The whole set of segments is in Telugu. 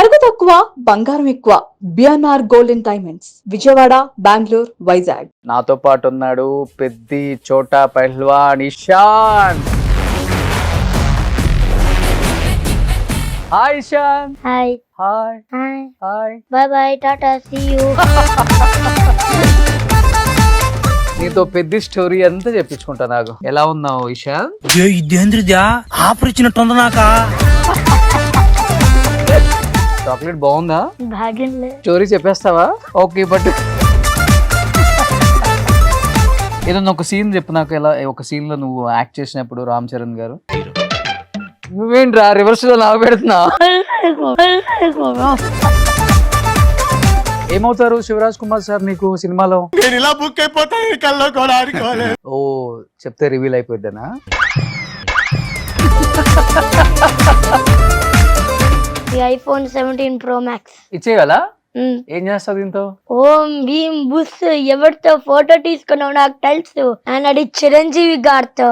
తరుగు తక్కువ బంగారం ఎక్కువ. BNR golden diamonds, Vijayawada, Bengaluru, Vizag. నాతో పాటు ఉన్నాడు పెద్ది చోటా పహల్వాన్ Ishan. Hi Ishan. Hi hi hi hi. Bye bye tata see you. నీతో పెద్ద స్టోరీ అంతా చెప్పించుకుంటా. నాకు ఎలా ఉన్నావు ఇషాన్? ఇదేంద్రిదా ఆఫర్ ఇచ్చినట్టుంది నాక. చాక్లెట్ బాగుందా? బాగుంది. స్టోరీ చెప్పేస్తావా? ఓకే, బట్ ఏదన్నా ఒక సీన్ చెప్పు నాకు. ఎలా ఒక సీన్ లో నువ్వు యాక్ట్ చేసినప్పుడు రామ్ చరణ్ గారు. నువ్వేంట్రా రివర్స్ లో నాకు పెడుతున్నా? ఏమవుతారు శివరాజ్ కుమార్ సార్ నీకు సినిమాలో? ఓ, చెప్తే రివీల్ అయిపోద్దానా? ఐఫోన్ 17 Pro Max ఇచ్చేయగలా? ఏం చేస్తావు దీంతో? ఓం భీమ్ బుస్ ఎవరితో ఫోటో తీసుకున్నావు నాకు తెలుసు. అండ్ అది చిరంజీవి గారితో.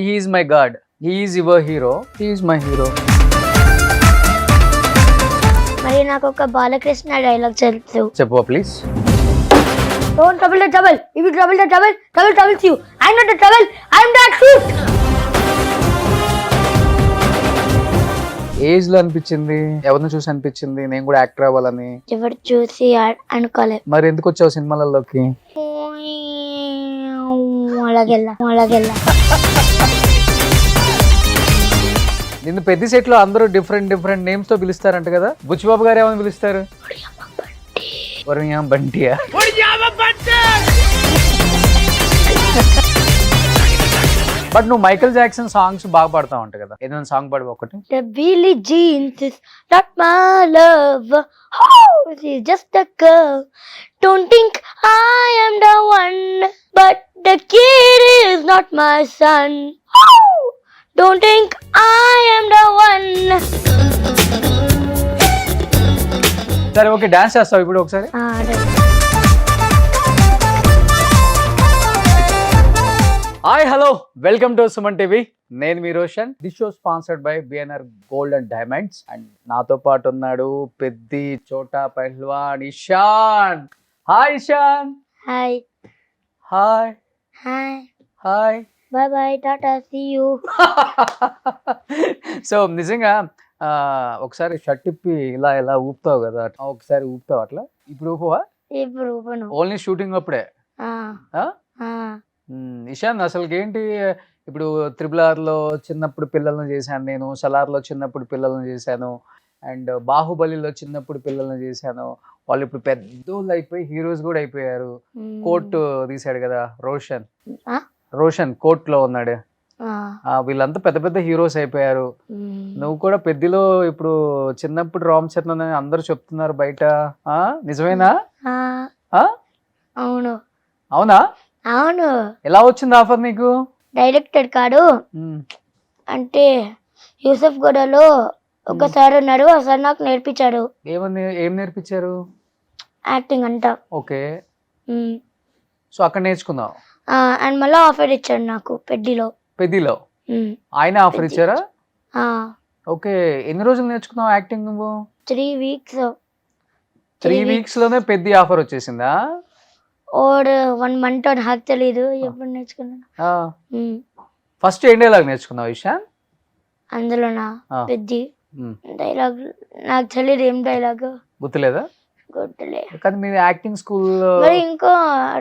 He's my god, he's your hero, he's my hero. మరి నాకు ఒక బాలకృష్ణ డైలాగ్ తెలుసు. చెప్పు please. Don't trouble the trouble. If you trouble the trouble, trouble troubles you. I'm not the trouble. I'm the truth. Age లో అనిపించింది, ఎవరిని చూసి అనిపించింది నేను కూడా యాక్టర్ అవ్వాలని? ఎవరు చూసి అనుకోలే. మరి ఎందుకు వచ్చావు సినిమాలలోకి? అలాగెల్లా నిన్ను పెద్ద సెట్ లో అందరూ డిఫరెంట్ డిఫరెంట్ నేమ్స్ తో పిలుస్తారంట కదా. బుచ్చిబాబు గారు ఏమని పిలుస్తారు? వరుణ్యాం బంటియా? బట్ నువ్వు మైకేల్ జాక్సన్ సాంగ్స్ బాగా పాడుతా ఉంటావు కదా. ఏదైనా సాంగ్ పాడు ఒకటి. The Billie Jeans is not my love. Oh, she's just a girl. Don't think I am the one, but the kid is not my son. Oh, don't think I am the one. సరే ఓకే, డాన్స్ చేస్తావు ఇప్పుడు ఒకసారి? Hi hello, welcome to Suman TV. నేను మీ Roshan. This show sponsored by BNR gold and diamonds. And నాతో పాటు ఉన్నాడు పెద్ది చోటా పహల్వాన్ Ishan. Hi Ishan. Hi hi hi hi. Bye bye tata see you. So నిజంగా ఒకసారి షర్ట్ ఇప్పి ఇలా ఇలా ఊపుతావు కదా, ఒకసారి ఊపుతావు అట్లా. ఇప్పుడు ఊపవా? ఇప్పుడు ఊపను. ఓన్లీ షూటింగ్ అప్పుడే? ఇషాన్ అసలుకి ఏంటి, ఇప్పుడు RRR లో చిన్నప్పుడు పిల్లల్ని చేశాను నేను, సలార్లో చిన్నప్పుడు పిల్లల్ని చేశాను, అండ్ బాహుబలిలో చిన్నప్పుడు పిల్లల్ని చేశాను. వాళ్ళు ఇప్పుడు పెద్దోళ్ళు అయిపోయి హీరోస్ కూడా అయిపోయారు. కోట్ తీసాడు కదా రోషన్ కోట్ లో ఉన్నాడు. వీళ్ళంతా పెద్ద పెద్ద హీరోస్ అయిపోయారు. నువ్వు కూడా పెద్దలో ఇప్పుడు చిన్నప్పుడు రామ్ చరణ్ అని అందరూ చెప్తున్నారు బయట. నిజమేనా? అవును. అవునా? అవును. ఎలా వచ్చింది ఆఫర్ నీకు? డైరెక్టర్ కాడు అంటే యూసఫ్ గూడలో ఒకసారి ఉన్నారు, ఆ సార్ నాకు నేర్పించాడు. ఏం నేర్పించారు? యాక్టింగ్ అంట. ఓకే, సో అక్కడ నేర్చుకున్నావు. అండ్ మళ్ళీ ఆఫర్ ఇచ్చాడు నాకు పెద్దిలో. ఆయన ఆఫర్ ఇచ్చారా? ఓకే, ఎన్ని రోజులు నేర్చుకున్నావు యాక్టింగ్ నువ్వు? 3 weeks. 3 weeks లోనే పెద్ద ఆఫర్ వచ్చేసిందా? ఓర్ 1 month నాకు తెలీదు ఎప్పుడు నేర్చుకున్నాను. ఫస్ట్ ఏం డైలాగ్ నేర్చుకున్నావు ఇషాన్? అందులోనా పెద్ద డైలాగ్ నాకు తెలియదు. ఏం డైలాగ్ గుర్తులేదా? గుర్తులే. కానీ మీరు యాక్టింగ్ స్కూల్ మరి ఇంకో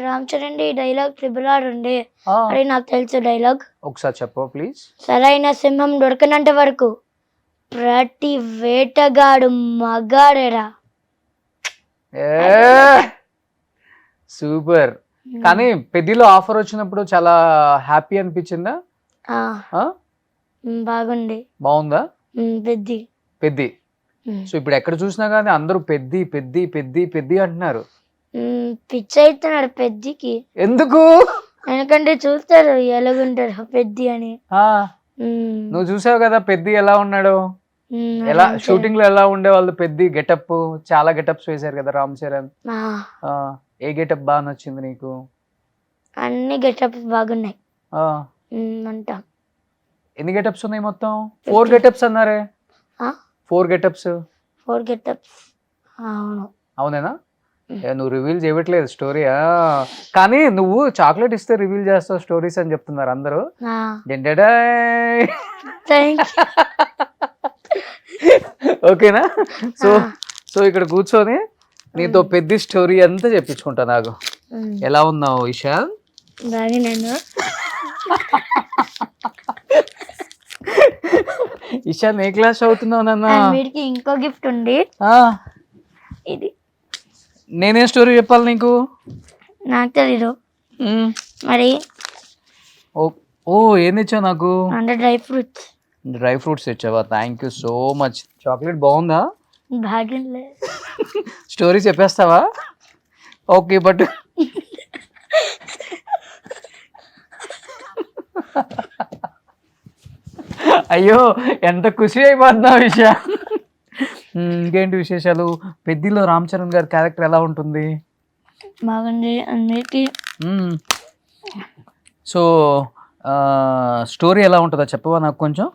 రామ్ చరణ్ డైలాగ్ RRR ఉండే, అది నాకు తెలుసు డైలాగ్. ఒకసారి చెప్పు ప్లీజ్. సరైన సింహం దొరకనంత వరకు ప్రతి వేటగాడు మగాడేరా. సూపర్. కానీ పెద్దిలో ఆఫర్ వచ్చినప్పుడు చాలా హ్యాపీ అనిపించిందా? బాగుంది. బాగుందా? పెద్ది. సో ఇప్పుడు ఎక్కడ చూసినా కానీ అందరూ పెద్ది పెద్ది పెద్ది పెద్ది అంటున్నారు. పిచ్చి అవుతున్నారు పెద్దికి. ఎందుకు? ఎందుకంటే చూస్తారు ఎలాగుంటారు పెద్ది అని. నువ్వు చూసావు కదా పెద్ది ఎలా ఉన్నాడు, ఎలా షూటింగ్ లో ఎలా ఉండే వాళ్ళు. పెద్ది గెటప్, చాలా గెటప్స్ వేశారు కదా రామ్ చరణ్. ఏ గెటప్ బాగా నచ్చింది నీకు? అన్ని గెటప్స్ బాగున్నాయి అంట. ఎన్ని గెటప్స్ ఉన్నాయి మొత్తం? 4 గెటప్స్ అన్నారే. 4 గెటప్స్. 4 గెటప్స్. అవును. అవునేనా? నువ్వు రివీల్ చేయట్లేదు స్టోరీ. కానీ నువ్వు చాక్లెట్ ఇస్తే రివీల్ చేస్తావు స్టోరీస్ అని చెప్తున్నారు అందరూ. థ్యాంక్ ఓకేనా? సో ఇక్కడ కూర్చొని నీతో పెద్ద స్టోరీ అంతా చెప్పించుకుంటా. నాకు ఎలా ఉన్నావు ఇషాన్? బాగున్నాను. ఇషాన్ ఏ క్లాస్ అవుతున్నావు నాన్న? వీడికి ఇంకో గిఫ్ట్ ఉంది. ఇది నేనేం స్టోరీ చెప్పాలి నీకు? నాకు తెలీదు మరి. ఓ ఏం తెచ్చావు నాకు? అంటే డ్రై ఫ్రూట్స్ తెచ్చావా? Thank you so much. Chocolate బాగుందా? బాగుంది. స్టోరీ చెప్పేస్తావా? ఓకే బట్ అయ్యో ఎంత ఖుషి అయిపోతున్నావు విషయం. ఇంకేంటి విశేషాలు? పెద్దిలో రామ్ చరణ్ గారి క్యారెక్టర్ ఎలా ఉంటుంది? బాగుంది అందరికి. సో స్టోరీ ఎలా ఉంటుందో చెప్పవా నాకు కొంచెం?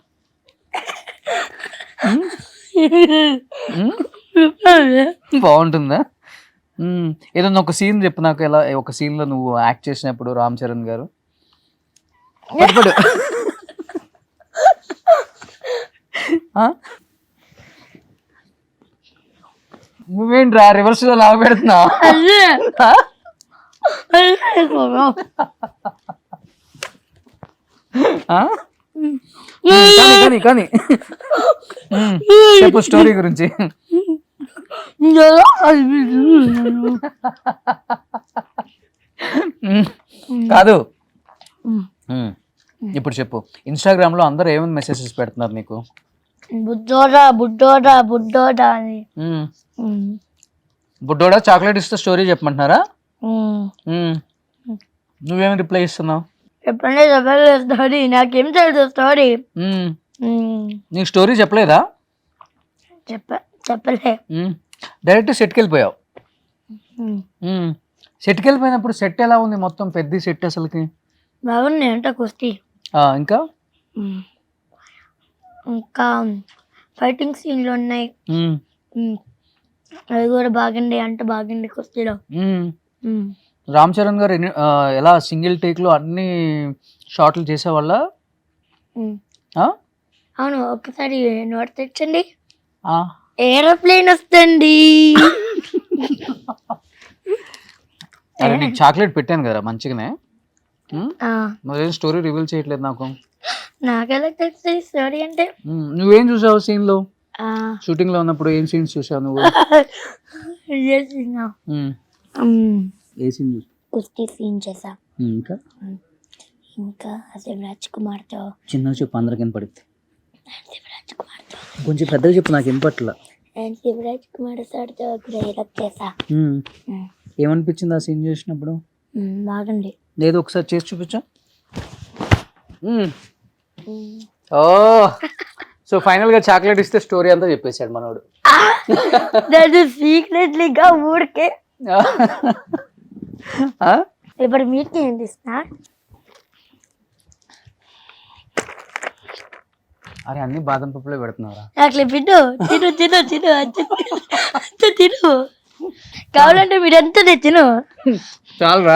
బాగుంటుందా? ఏదన్నా ఒక సీన్ చెప్పు నాకు. ఎలా ఒక సీన్ లో నువ్వు యాక్ట్ చేసినప్పుడు రామ్ చరణ్ గారు? పడు నువ్వేంట్రా రివర్స్ లో లాగా పెడుతున్నా? కానీ చెప్పు స్టోరీ గురించి. కాదు ఇప్పుడు చెప్పు. ఇన్స్టాగ్రామ్ లో అందరు ఏమైనా మెసేజెస్ పెడుతున్నారు నీకు? బుడ్డోడా బుడ్డోడా బుడ్డోడా అని. బుడ్డోడా చాక్లెట్ ఇస్తే స్టోరీ చెప్పమంటున్నారా? నువ్వేమి రిప్లై ఇస్తున్నావు? చెప్పండి స్టోరీ. నాకేం తెలుసు స్టోరీ. నీకు స్టోరీ చెప్పలేదా? చెప్పలే. డైరెక్ట్ సెట్కి వెళ్ళిపోయావు. సెట్కి వెళ్ళిపోయినప్పుడు సెట్ ఎలా ఉంది మొత్తం? పెద్ద సెట్ అసలుకి బాగున్నాయి అంట కుస్తీ. ఇంకా ఇంకా ఫైటింగ్ సీన్లు ఉన్నాయి. అది కూడా బాగుంది అంట. బాగుంది కుస్తీలో. రామ్ చరణ్ గారు ఎలా సింగిల్ టేక్ లో అన్ని షాట్లు చేసేవాళ్ళ? అవును. ఒకసారి నోట్ తెచ్చండి. ఏరోప్లేన్ వస్తుంది. అరే నీకు చాక్లెట్ పెట్టాను కదా మంచిగానే. మరేం స్టోరీ రివీల్ చేయట్లేదు నాకు. నాకెలా తెలుస్తుంది స్టోరీ అంటే? నువ్వేం చూసావు సీన్ లో? షూటింగ్ లో ఉన్నప్పుడు ఏం సీన్స్ చూసావు నువ్వు? ఏ సీన్ చూసావు? కుస్తీ సీన్ చేసా. ఇంకా శివరాజ్ కుమార్తో. చిన్న చెప్పు అందరికి వినపడుద్ది. శివరాజ్ కుమార్తో కొంచెం పెద్దగా చెప్పు, నాకు వినపట్ల. శివరాజ్ కుమార్ సార్తో డైలాగ్ చేసా. ఏమనిపించింది ఆ సీన్ చేసినప్పుడు? బాగుంది. లేదు ఒకసారి చేసి చూపించా. ఓ సో ఫైనల్ గా చాక్లెట్ ఇస్తే స్టోరీ అంతా చెప్పేశాడు మనోడు. సీక్రెట్లీగా ఊరికే. ఇప్పుడు మీకు ఏం తీస్తా? అరే అన్ని బాదం పప్పులే పెడుతున్నారా? అట్లా బిడ్డు తిను తిను తిను అంత తిను. కావాలంటే మీరంతా తిను. చాలరా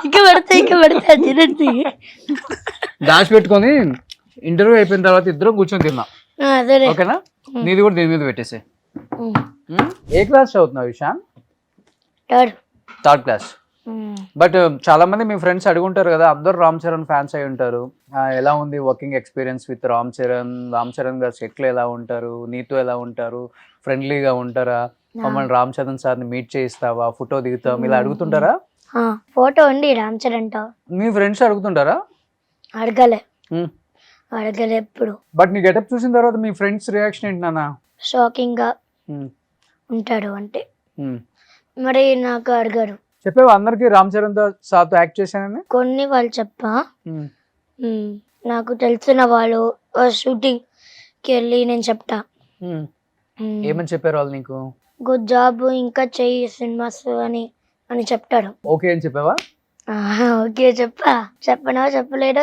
ఇంకా పెడతా తినండి. దాచి పెట్టుకొని ఇంటర్వ్యూ అయిపోయిన తర్వాత ఇద్దరం కూర్చొని తిన్నా. ఓకేనా? నీది కూడా దీని మీద పెట్టేసే. ఏ క్లాస్ చదువుతున్నావు ఇషాన్? Third class. బట్ చాలా మంది మీ ఫ్రెండ్స్ అడుగుంటారు కదా, అందరు రామ్ చరణ్ ఫ్యాన్స్ అయి ఉంటారు. ఎలా ఉంది working experience with Ram Charan? Ram Charan గారు సెట్లు ఎలా ఉంటారు? నీతో ఎలా ఉంటారు? ఫ్రెండ్లీగా ఉంటారా? మమ్మల్ని రామ్ చరణ్ సార్ని మీట్ చేయిస్తావా? ఫోటో దిగుతాం ఇలా అడుగుతుంటారా? ఫోటో ఉంది రామ్ చరణ్ తో. మీ ఫ్రెండ్స్ అడుగుతుంటారా? అడగలే ఎప్పుడు. బట్ నీ గెటప్ చూసిన తర్వాత మీ ఫ్రెండ్స్ రియాక్షన్ ఏంటి నాన్న? షాకింగ్ గా ఉంటాడు అంటే. మరి నాకు అడగారు. చెప్పావా అందరికి రామ్ చరణ్ సార్తో యాక్ట్ చేశానని? కొన్ని వాళ్ళు చెప్పా. నాకు తెలిసిన వాళ్ళు షూటింగ్ కి వెళ్ళి నేను చెప్తా. ఏమని చెప్పారు వాళ్ళు నీకు? గుడ్ జాబ్ ఇంకా చెయ్యి సినిమాస్ అని చెప్తాడు. ఓకే అని చెప్పావా? ఓకే చెప్పనో చెప్పలేదో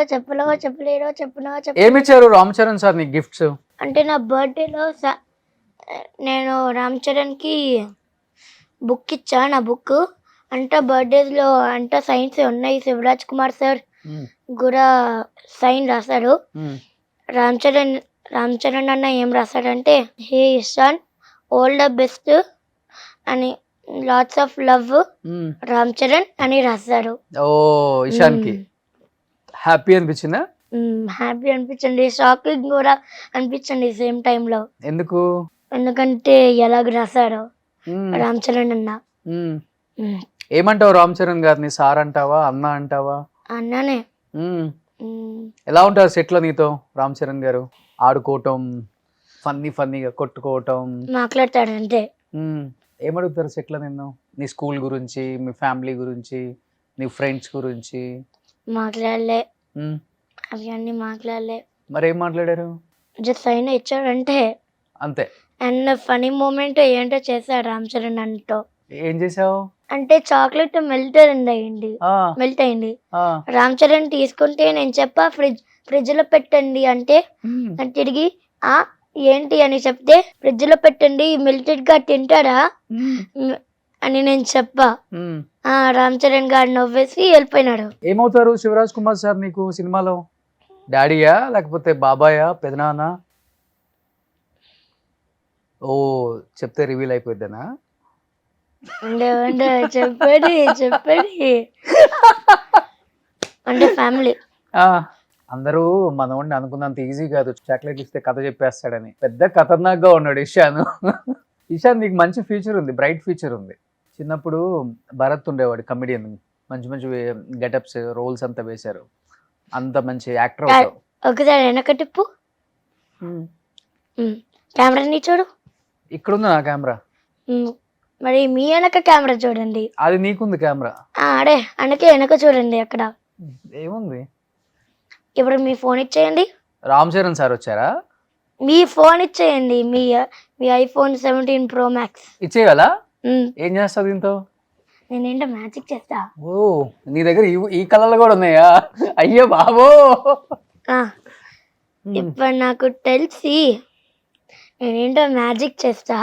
ఏమి ఇచ్చారు రామ్ చరణ్ సార్ నీకు గిఫ్ట్స్? అంటే నా బర్త్డేలో నేను రామ్ చరణ్కి బుక్ ఇచ్చా. నా బుక్ అంటే బర్త్డేస్లో అంటే సైన్స్ ఉన్నాయి. శివరాజ్ కుమార్ సార్ కూడా సైన్ రాశారు. రామ్ చరణ్ అన్న ఏం రాశాడంటే హే ఇషాన్ ఆల్ ద బెస్ట్ అని lots of love Ram Charan అని రాశారు. ఓ ఇషాన్ కి హ్యాపీ అనిపించిందా? హ్యాపీ అనిపించండి, షాకింగ్ కూడా అనిపించండి సేమ్ టైంలో. ఎందుకంటే ఎలాగ రాశారో రామ్ చరణ్ అన్న. ఏమంటావు రామ్ చరణ్ గారిని? సార్ అంటావా, అన్న అంటావా? అన్ననే. ఎలా ఉంటారు సెట్ లో నీతో రామ్ చరణ్ గారు? ఆడుకోవటం, ఫన్నీగా కొట్టుకోవటం, మాట్లాడతాడు అంతే. ఏమడుగుతారు సెట్ లో నిన్ను? నీ స్కూల్ గురించి, మీ ఫ్యామిలీ గురించి, నీ ఫ్రెండ్స్ గురించి? మాట్లాడలే, అవి అన్ని మాట్లాడలే. మరి ఏం మాట్లాడారు? జస్ట్ సైన్ ఇచ్చాడంటే అంతే. అండ్ ఫనీ మూమెంట్ ఏంటో చేశాడు రామ్ చరణ్ అంటూ. ఏం చేసావు? అంటే చాక్లెట్ మెల్ట్ అయింది. రామ్ చరణ్ తీసుకుంటే నేను చెప్పా ఫ్రిడ్జ్ లో పెట్టండి అంటే తిరిగి ఏంటి అని చెప్తే ఫ్రిడ్జ్ లో పెట్టండి మెల్టెడ్ గా తింటారా అని నేను చెప్పా. రామ్ చరణ్ గారు నవ్వేసి వెళ్ళిపోయినాడు. ఏమవుతారు శివరాజ్ కుమార్ సార్ నీకు సినిమాలో? డాడీయా లేకపోతే బాబాయా, పెదనాన్న? ఓ చెప్తే రివీల్ అయిపోద్దానా? చెప్పండి అంటే ఫ్యామిలీ. అందరూ మనోడిని అనుకున్నంత ఈజీ కాదు. చాక్లెట్ ఇస్తే కథ చెప్పేస్తాడని పెద్ద ఖతర్నాక్ గా ఉన్నాడు ఇషాన్ నీకు మంచి ఫ్యూచర్ ఉంది, బ్రైట్ ఫ్యూచర్ ఉంది. చిన్నప్పుడు భరత్ ఉండేవాడు కమెడియన్, మంచి గెటప్స్ రోల్స్ అంతా వేశారు. అంత మంచి యాక్టర్ అవుతావు. ఒకసారి వెనక టిప్పు, కెమెరాని చూడు. ఇక్కడ ఉంది నా కెమెరా. మరి మీ వెనక కెమెరా చూడండి. అది నీకుంది కెమెరా. అడే అందుకే వెనక చూడండి. అక్కడ ఏముంది? ఇప్పుడు మీ ఫోన్ ఇచ్చేయండి. రామ్ చరణ్ సార్ వచ్చారా? మీ ఫోన్ ఇచ్చేయండి, మీ ఐఫోన్ 17 Pro Max ఇచ్చేయాలా? ఏం చేస్తావు దీంతో? నేనేంటో మ్యాజిక్ చేస్తా. ఓ నీ దగ్గర ఈ కలర్లు కూడా ఉన్నాయా? అయ్యో బాబో. ఇప్పుడు నాకు తెలిసి నేనేంటో మ్యాజిక్ చేస్తా.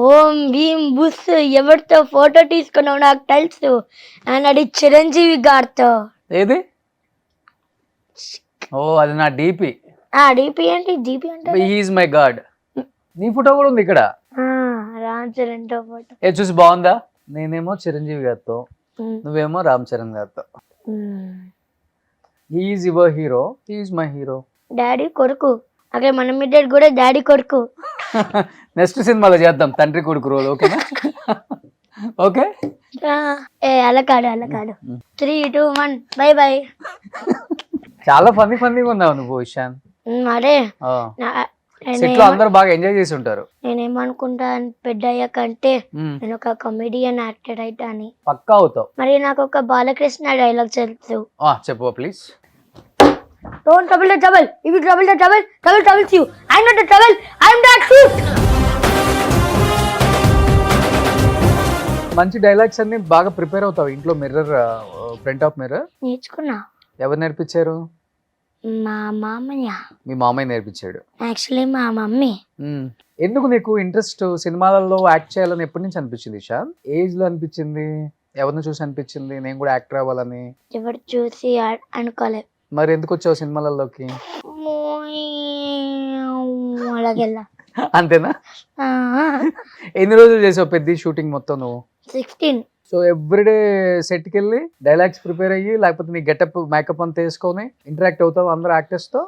ఓం భీం బుస్ ఎవరితో ఫోటో తీసుకున్నావు నాకు తెలుసు, అండ్ అది చిరంజీవి గారితో. ఏది? ఓ అది నా డిపి. డిపి ఏంటి? డిపి అంటే హీఈస్ మై గాడ్. నీ ఫోటో కూడా ఉంది ఇక్కడ. రామ్ చరణ్ తో ఫోటో. ఏ చూసి బాగుందా? నేనేమో చిరంజీవి గారితో, నువ్వేమో రామ్ చరణ్ గారితో. He's your hero, he's my hero. Daddy కొడుకు. అక్కడ మనం ఇద్దరు కూడా డాడీ కొడుకు. నెక్స్ట్ సినిమాలో చేద్దాం తండ్రి కొడుకు రోల్. ఓకేనా? ఓకే. అలా కాడు 3, 2, 1 బై. చాలా ఫన్నీగా ఉన్నావు నువ్వు ఇషాన్. అరే సెట్ లో అందరూ బాగా ఎంజాయ్ చేసి ఉంటారు. నేనేమనుకుంటా పెద్ద అయ్యాకంటే నేను ఒక కమెడియన్ యాక్టర్ అయితే అని. పక్కా అవుతావు. మరి నాకు ఒక బాలకృష్ణ డైలాగ్ తెలుసు. చెప్పు please. Don't trouble the trouble. If you trouble the trouble troubles you. I'm not the trouble. I'm the truth. మంచి డైలాగ్స్ అన్ని బాగా ప్రిపేర్ అవుతావు ఇంట్లో. మిర్రర్, ఫ్రంట్ ఆఫ్ మిర్రర్ నేర్చుకున్నా. ఎవరు నేర్పించారు? మా మామయ్య. మీ మామయ్య నేర్పించాడు? యాక్చువల్లీ మా మమ్మీ. ఎందుకు నీకు ఇంట్రెస్ట్ సినిమాలలో యాక్ట్ చేయాలని ఎప్పటి నుంచి అనిపించింది ఇషాన్? ఏజ్ లో అనిపించింది? ఎవరిని చూసి అనిపించింది నేను కూడా యాక్టర్ అవ్వాలని? ఎవరు చూసి అనుకోలే. మరి ఎందుకు వచ్చావు సినిమాలలోకి? అలాగెళ్ళా. అంతేనా? ఎన్ని రోజులు చేసావు పెద్ద షూటింగ్ మొత్తం నువ్వు? 16. సో ఎవ్రీడే సెట్కి వెళ్ళి డైలాగ్స్ ప్రిపేర్ అయ్యి, లేకపోతే నీ గెటప్ మేకప్ అంతా వేసుకొని ఇంటరాక్ట్ అవుతావు అందరు యాక్టర్స్ తో?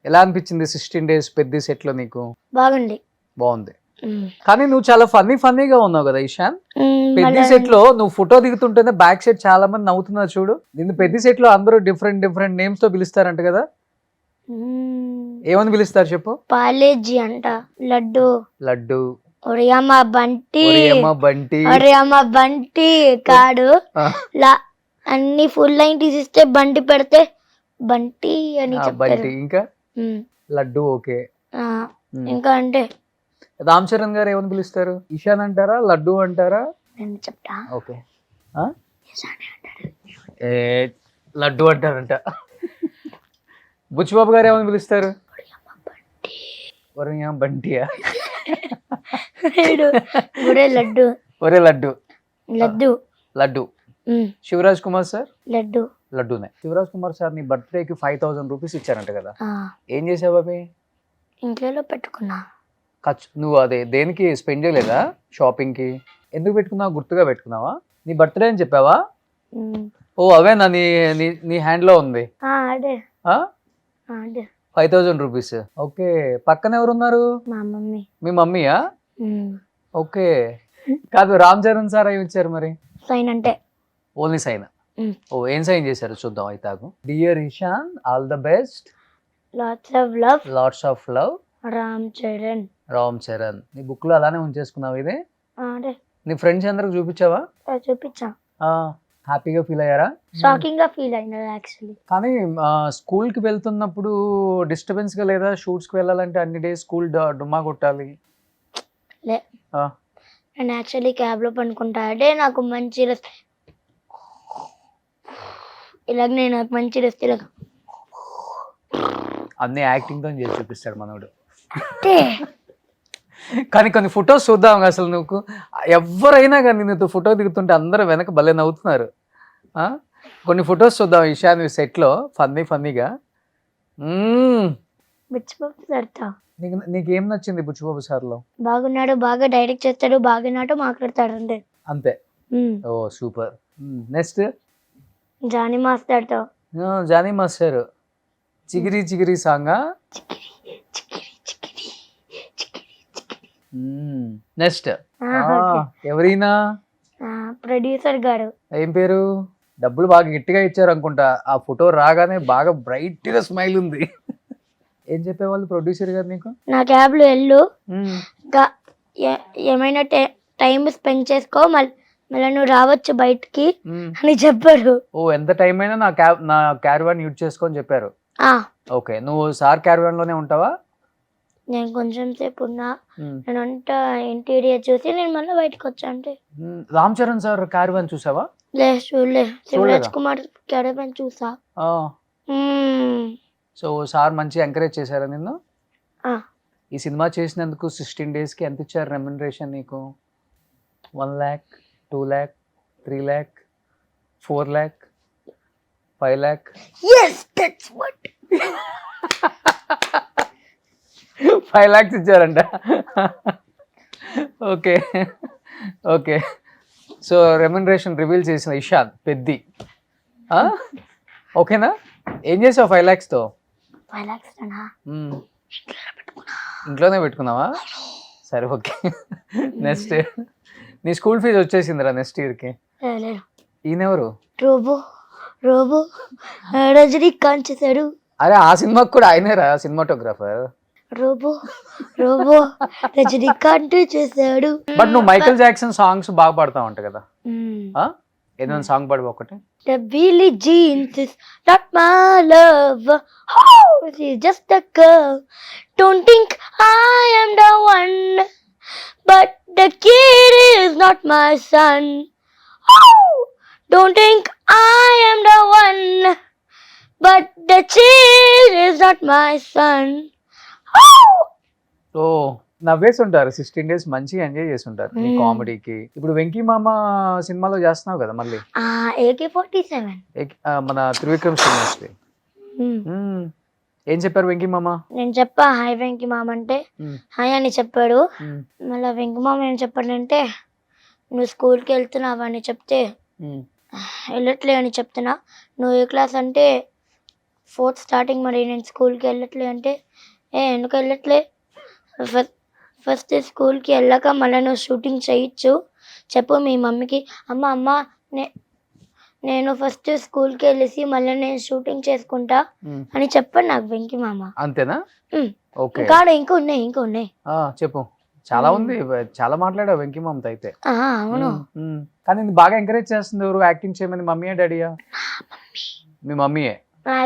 ఎలా అనిపించింది 16 days పెద్ద సెట్ లో నీకు? బాగుంది. కానీ నువ్వు చాలా ఫన్నీగా ఉన్నావు కదా ఇషాన్. పెద్ద సెట్ లో నువ్వు ఫోటో దిగుతుంటేనే బ్యాక్ సైడ్ చాలా మంది నవ్వుతున్నారు చూడు. నిన్ను పెద్ద సెట్ లో అందరూ డిఫరెంట్ నేమ్స్ తో పిలుస్తారంట కదా? ఏమని పిలుస్తారు చెప్పు? పాలేజీ అంట, లడ్డు, ఒరియమ్మ బంటి కాడు. అన్ని ఫుల్ లైన్ తీసిస్తే బంటి పెడితే బంటి అని బంటి. ఇంకా లడ్డు. ఓకే. ఇంకా అంటే రామ్ చరణ్ గారు ఏమని పిలుస్తారు? ఇషాన్ అంటారా, లడ్డు అంటారా, నేను చెప్తా ఓకే యశాని అంటాడు. ఏ లడ్డు అంటారంట. బుచ్చిబాబు గారు ఏమని పిలుస్తారు? ఒరేయ్ బంటియా? వీడు గుడే లడ్డు ఒరే లడ్డు. లడ్డు లడ్డు. ఉమ్, శివరాజ్ కుమార్ సార్ లడ్డు. లడ్డూనే. శివరాజ్ కుమార్ సార్ నీ బర్త్డేకి 5,000 రూపీస్ ఇచ్చారంట కదా, ఆ, ఏం చేసావు అవి? ఇంట్లో పెట్టుకున్నా. ఖర్చు నువ్వు అదే దేనికి స్పెండ్ చేయలేదా? షాపింగ్కి ఎందుకు పెట్టుకున్నావు? గుర్తుగా పెట్టుకున్నావా? నీ బర్త్డే అని చెప్పావా? ఉమ్, ఓ అవేనా నీ నీ నీ హ్యాండ్లో ఉంది? అదే అదే 5,000 రూపీస్. ఓకే, పక్కన ఎవరు ఉన్నారు? మా మమ్మీ. మీ మమ్మీయా? ఉమ్, ఓకే. కాదు, రామ్ చరణ్ సార్ ఏమి ఇచ్చారు మరి? సైన్ అంటే ఓన్లీ సైన్. ఉమ్. ఓ ఏం సైన్ చేశారు చూద్దాం అయితే. Dear Ishan, all the best, lots of love, lots of love, Ram Charan. Ram Charan. నీ బుక్ లో అలానే ఉంచేసుకున్నావు ఇది? అదే నీ ఫ్రెండ్స్ అందరికి చూపించావా? చూపించా. హ్యాపీగా ఫీల్ అయ్యారా? షాకింగ్ గా ఫీల్ అయినా యాక్చువల్లీ. కానీ స్కూల్ కి వెళ్తున్నప్పుడు డిస్టర్బెన్స్ గా లేదా? షూట్స్ కి వెళ్ళాలంటే అన్ని డేస్ స్కూల్ డుమ్మా కొట్టాలి. లే, ఆ, నేను యాక్చువల్లీ క్యాబ్ లో పనుకుంటా అంటే నాకు మంచి రెస్ట్. ఇలాగ నేను నాకు మంచి రెస్ట్ ఇలాగ అన్ని యాక్టింగ్ తో చేసి చూపిస్తాడు మనోడు. అంటే కానీ కొన్ని ఫొటోస్ చూద్దాం అసలు. నువ్వు ఎవరైనా కానీ నీతో ఫోటో దిగుతుంటే అందరూ వెనక భలే నవ్వుతున్నారు. కొన్ని ఫొటోస్ చూద్దాం ఇషాన్ సెట్లో ఫన్నీగా. బిచ్చిపోపు సర్తా నీకేం నచ్చింది బుచ్చిబాబు సార్లో? బాగున్నాడు, బాగా డైరెక్ట్ చేస్తాడు, బాగున్నాడు, మాట్లాడతాడు అంతే. అంతే. Oh super. నెక్స్ట్ జానీ మాట్లాడతావు. జానీ మాస్టర్ చిగిరి చిగిరి సాంగా. నెక్స్ట్ ఎవరైనా ప్రొడ్యూసర్ గారు ఏం పేరు? డబ్బులు బాగా గట్టిగా ఇచ్చారు అనుకుంటా. ఆ ఫోటో రాగానే బాగా బ్రైట్ గా స్మైల్ ఉంది. ఏం చెప్పేవాళ్ళు ప్రొడ్యూసర్ గారు నీకు? నా క్యాబ్ లో వెళ్ళు, ఏమైనా టైం స్పెండ్ చేసుకో, మళ్ళీ నువ్వు రావచ్చు బయటికి అని చెప్పారు. ఓ ఎంత టైం అయినా నా క్యారవాన్ యూజ్ చేసుకొని చెప్పారు. ఓకే, నువ్వు సార్ క్యారవాన్ లోనే ఉంటావా? నేను కొంచెం సేపు ఉన్నా, నేను అంతా ఇంటీరియర్ చూసి నేను మళ్ళీ బయటకు వచ్చా. అంటే రామ్ చరణ్ సార్ క్యారవాన్ చూసావా? చూడలే. శివరాజ్ కుమార్ క్యారవాన్ చూసా. సో సార్ మంచి ఎంకరేజ్ చేశారా నిన్ను? ఈ సినిమా చేసినందుకు 16 days కి ఎంత ఇచ్చారు రెమ్యునరేషన్ నీకు? 1 lakh, 2 lakh, 3 lakh, 4 lakh, 5 lakh? Yes, that's what. 5 lakhs ఇచ్చారంట. Okay okay. So remuneration reveal చేసిన ఇషాన్ పెద్ది. ఓకేనా? ఏం చేసావు 5 lakhs తో? 5 lakhs ఇంట్లోనే పెట్టుకున్నావా? సరే ఓకే. నెక్స్ట్ నీ స్కూల్ ఫీజు వచ్చేసిందిరా నెక్స్ట్ ఇయర్కి. ఈయనెవరు? రోబో రజనీకాంత్ చేశాడు. అరే ఆ సినిమాకి కూడా ఆయనేరా సినిమాటోగ్రాఫర్. రోబో రజనీకాంత్ చేశాడు. బట్ నువ్వు మైకేల్ జాక్సన్ సాంగ్స్ బాగా పాడుతావు అంట కదా, ఏదైనా సాంగ్ పాడు ఒకటి. The Billie Jeans is not my love. Oh, she's just a girl. Don't think I am the one. But the kid is not my son. Oh, don't think I am the one. But the kid is not my son. Oh. So నవ్వేసి ఉంటారు 16 days, మంచిగా ఎంజాయ్ చేసి ఉంటారు నీ కామెడీకి. ఇప్పుడు వెంకీ మామ సినిమాలో చేస్తున్నావు కదా మళ్ళీ, AK-47 మన త్రివిక్రమ్ శ్రీనివాస్ది. ఏం చెప్పారు వెంకీ మామ? నేను చెప్పా హాయ్ వెంకీ మామ అంటే హాయ్ అని చెప్పాడు. మళ్ళీ వెంకీ మామ ఏం చెప్పాడంటే నువ్వు స్కూల్కి వెళ్తున్నావా అని చెప్తే వెళ్ళట్లే అని చెప్తున్నా. నువ్వు ఏ క్లాస్ అంటే 4th స్టార్టింగ్. మరి నేను స్కూల్కి వెళ్ళట్లే అంటే ఎందుకు వెళ్ళట్లే? ఫస్ట్ స్కూల్కి వెళ్ళాక మళ్ళీ నువ్వు షూటింగ్ చేయొచ్చు, చెప్పు మీ మమ్మీకి. అమ్మ నేను ఫస్ట్ స్కూల్కి వెళ్ళేసి మళ్ళీ నేను షూటింగ్ చేసుకుంటా అని చెప్పాడు నాకు వెంకీ మామ. అంతేనా? ఓకే. ఇంకా ఉన్నాయి చెప్పు. చాలా ఉంది, చాలా మాట్లాడావు వెంకీ మామతో అయితే. అవును. కానీ బాగా ఎంకరేజ్ చేస్తుంది ఎవరు యాక్టింగ్ చేయమని? మమ్మీయా డాడీయా? మీ మమ్మీయే.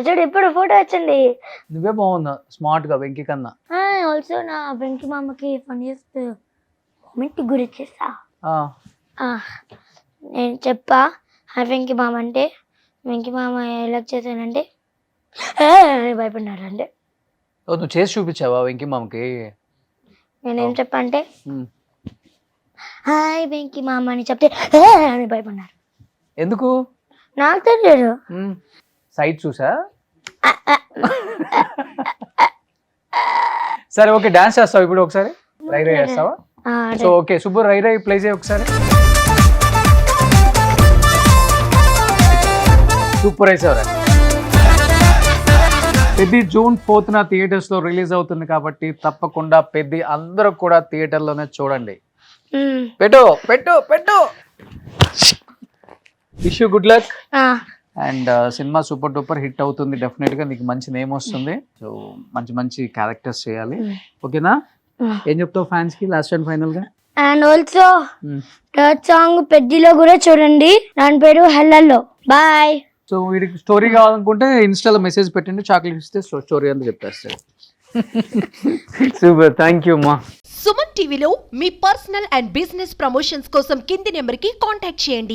చూడు ఇప్పుడు ఫోటో వచ్చింది. నువ్వే బాగున్నా స్మార్ట్ గా వెంకీ కన్నా. ఆల్సో నా వెంకీ మామకి ఫన్నీయెస్ట్ మూమెంట్ గురి చేసా. నేను చెప్పా హాయ్ వెంకీ మామ అంటే వెంకీ మామ ఎలా చేశానంటే అని భయపడినారు అంటే ఓ, నువ్వు చేసి చూపించావా వెంకీ మామకి? నేనేం చెప్పా అంటే ఉమ్. హాయ్ వెంకీ మామ అని చెప్తే అని భయపడినారు. ఎందుకు? నాకు తెలియదు. సైట్ చూసా? సరే ఓకే, డాన్స్ చేస్తావు ఇప్పుడు ఒకసారి? రై రై చేస్తావా? సో ఓకే సుబ్బు, రై రై ప్లే చేయి ఒకసారి. సూపర్ వేసేవరా. పెద్ది June 4th థియేటర్స్ లో రిలీజ్ అవుతుంది కాబట్టి తప్పకుండా పెద్ది అందరూ కూడా థియేటర్ లోనే చూడండి. పెట్టు పెట్టు పెట్టు. Wish you good luck. And cinema super duper hit అవుతుంది, డెఫినెట్ గా నీకు మంచి నేమ్ వస్తుంది. సో మంచి మంచి క్యారెక్టర్స్ చేయాలి, ఓకేనా? ఏం చెప్తావు ఫ్యాన్స్ కి లాస్ట్ అండ్ ఫైనల్ గా? అండ్ ఆల్సో థర్డ్ సాంగ్ పెద్దిలో కూడా చూడండి, దాని పేరు హెల్లల్లో. బాయ్. సో వీడికి స్టోరీ కావాలనుకుంటే ఇన్స్టాలో మెసేజ్ పెట్టండి, చాక్లెట్ ఇస్తే స్టోరీ అంతా చెప్పేస్తాడు. సూపర్, థ్యాంక్ యూ అమ్మా. సుమన్ టీవీలో మీ పర్సనల్ అండ్ బిజినెస్ ప్రమోషన్స్ కోసం కింది నెంబర్కి కాంటాక్ట్ చేయండి.